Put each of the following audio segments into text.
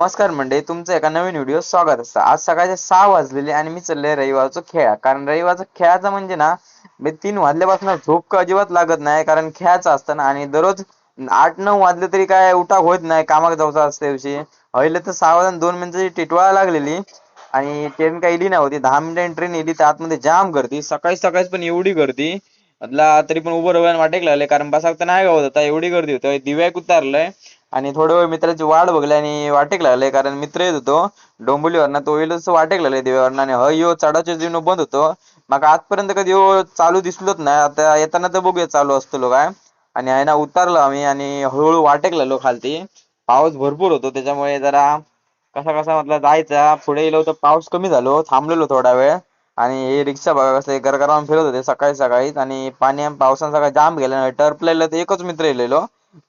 नमस्कार मंडळी, तुमचं एका नवीन व्हिडिओ स्वागत असतं. आज सकाळचे 6 वाजलेले आणि मी चाललोय रविवारचं खेळा. कारण रविवारचं खेळाचं म्हणजे ना, मी 3 वाजल्यापासून झोप का अजिबात लागत नाही, कारण खेळाचं असतं ना. आणि दररोज 8-9 वाजले तरी काय उठा होत नाही, कामाला जायचं असते दिवशी. अहिले तर 6 वाजून 2 मिनिटाची टिटवाळा लागलेली आणि ट्रेन काही इली नव्हती. 10 मिनिटांनी ट्रेन इली, तर आतमध्ये जाम गर्दी. सकाळी सकाळीच पण एवढी गर्दी म्हटलं तरी पण उभं राहायला वाटेक लागले, कारण बसाक तर नाही गावत आता, एवढी गर्दी होती. दिव्याक उतारलंय आणि थोडं वेळ मित्राची वाट बघली आणि वाटेक लागले, कारण मित्र येत होतो डोंबिवलीवरनं. तो येईल तसं वाटेक लागले दिव्यावरनं. आणि हय यो चढाच्या जीवन बंद होतो. मग आजपर्यंत कधी हो चालू दिसलोच नाही. आता येताना तर बघूया चालू असतो काय. आणि आहे ना, उतरलो आम्ही आणि हळूहळू वाटेक लागलो खालती. पाऊस भरपूर होतो, त्याच्यामुळे जरा कसा कसा म्हटलं जायचा. पुढे गेलो तर पाऊस कमी झालो, थांबलेलो थोडा वेळ. आणि हे रिक्षा बघा कसं गरगरावून फिरत होते सकाळी सकाळीच. आणि पाणी पावसानं सगळं जाम गेलं. टर्फला तर एकच मित्र येलेलो,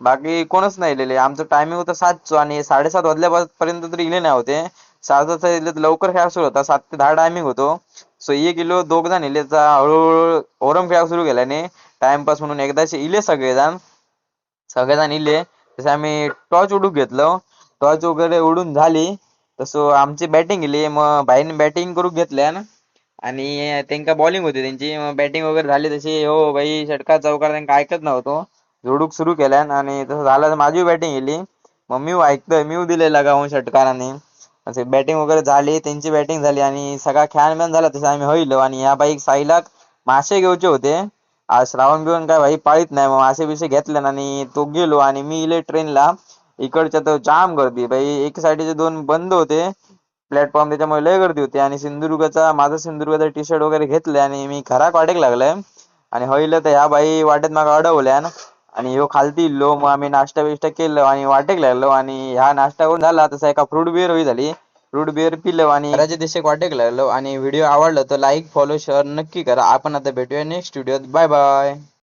बाकी कोणच नाही इलेले. आमचं टायमिंग होतं 7चं आणि 7:30 वाजल्यापर्यंत तरी इले नाही होते. 7 इले तर लवकर खेळा सुरू होता, 7 ते 10 टायमिंग होतो. सो एक किलो दोघ जण इले, हळूहळू ओरम खेळा सुरू केल्याने टाइमपास म्हणून एकदाचे इले सगळेजण. सगळेजण इले तसे आम्ही टॉर्च उडूक घेतलं. टॉर्च वगैरे उडून झाली तसं आमची बॅटिंग इली. मग भाईने बॅटिंग करून घेतल्या आणि त्यांका बॉलिंग होती त्यांची. मग बॅटिंग वगैरे झाली तशी, हो भाई षटकार चौकार त्यांना ऐकत नव्हतो, झोडूक सुरू केल्यान. आणि तसं झालं तर माझी बॅटिंग गेली. मग मी ऐकतोय, मी दिलेला गावून षटकाराने. असे बॅटिंग वगैरे झाली, त्यांची बॅटिंग झाली आणि सगळा खेळान मॅन झाला. तसं आम्ही होईल. आणि या बाईक साईला मासे घेऊचे होते. आज श्रावण बिवण काय भाई पाळीत नाही, मग मासे बिसे घेतले आणि तो गेलो. आणि मी इले ट्रेनला इकडच्या तर जाम गर्दी भाई. एक साईडचे 2 बंद होते प्लॅटफॉर्म, त्याच्यामुळे लय गर्दी होती. आणि माझं सिंधुदुर्गाचा टी शर्ट वगैरे घेतले आणि मी घरात वाटेक लागलाय. आणि होईल तर ह्या बाई वाटेत मागा अडवल्यान आणि ह्यो खालती इल्लो. मग आम्ही नाश्ता बिष्टा केलं आणि वाटेक लागलो. आणि ह्या नाश्ता करून झाला तसा एका फ्रूट बिअर होई झाली. फ्रूट बिअर पिलं आणि घराच्या दिशेक वाटेक लागलो. आणि व्हिडिओ आवडला तर लाईक फॉलो शेअर नक्की करा. आपण आता भेटूया नेक्स्ट व्हिडिओत. Bye bye.